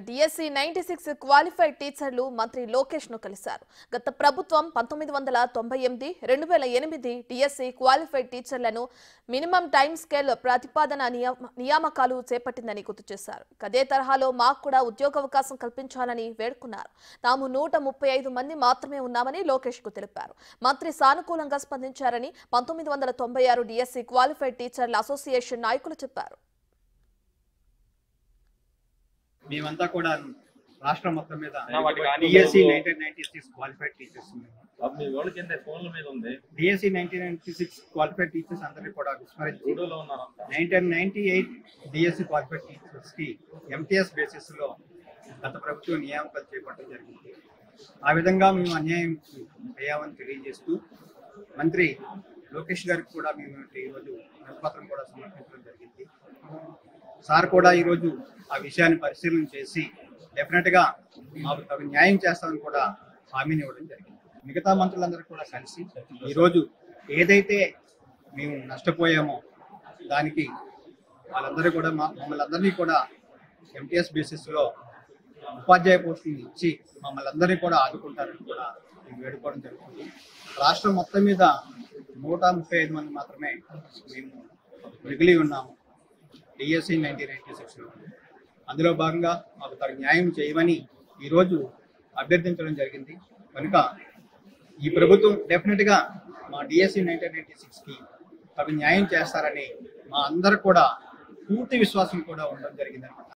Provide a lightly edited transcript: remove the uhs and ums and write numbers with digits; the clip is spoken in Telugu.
డిఎస్సి 96 క్వాలిఫైడ్ టీచర్లు మంత్రి లోకేష్ ను కలిశారు. గత ప్రభుత్వం 1998, 2008 డిఎస్సి క్వాలిఫైడ్ టీచర్లను మినిమం టైం స్కేల్ ప్రతిపాదన నియామకాలు చేపట్టిందని గుర్తు చేశారు. అదే తరహాలో మాకు కూడా ఉద్యోగావకాశం కల్పించాలని వేడుకున్నారు. తాము 135 మంది మాత్రమే ఉన్నామని లోకేష్ కు తెలిపారు. మంత్రి సానుకూలంగా స్పందించారని 1996 డిఎస్సి క్వాలిఫైడ్ టీచర్ల అసోసియేషన్ నాయకులు చెప్పారు. మేమంతా కూడా రాష్ట్రం మొత్తం మీద DSC 1996 qualified teachers DSC 1996 qualified teachers అందరినీ కూడా విస్మరించి 1998 డిఎస్సి క్వాలిఫైడ్ టీచర్స్ కి ఎంటీఎస్ బేసిస్ లో గత ప్రభుత్వం నియామకాలు చేపట్టడం జరిగింది. ఆ విధంగా మేము అన్యాయం అయ్యామని తెలియజేస్తూ మంత్రి లోకేష్ గారికి కూడా మేము ఈరోజు వినతిపత్రం కూడా సమర్పించడం జరిగింది. సార్ కూడా ఈరోజు ఆ విషయాన్ని పరిశీలన చేసి డెఫినెట్ గా మాకు తగు న్యాయం చేస్తామని కూడా హామీని ఇవ్వడం జరిగింది. మిగతా మంత్రులందరూ కూడా కలిసి ఈరోజు ఏదైతే మేము నష్టపోయామో దానికి వాళ్ళందరూ కూడా మమ్మల్ని అందరినీ కూడా ఎంటీఎస్ బేసిస్ లో ఉపాధ్యాయ పోస్టులు ఇచ్చి మమ్మల్ని అందరినీ కూడా ఆదుకుంటారని కూడా మేము వేడుకోవడం జరుగుతుంది. రాష్ట్రం మొత్తం మీద 135 మంది మాత్రమే మేము మిగిలి ఉన్నాము డిఎస్సి 1996లో. అందులో భాగంగా మాకు తగు న్యాయం చేయమని ఈరోజు అభ్యర్థించడం జరిగింది. కనుక ఈ ప్రభుత్వం డెఫినెట్గా మా డిఎస్సి 1996కి తగు న్యాయం చేస్తారని మా అందరూ కూడా పూర్తి విశ్వాసం కూడా ఉండడం జరిగింది.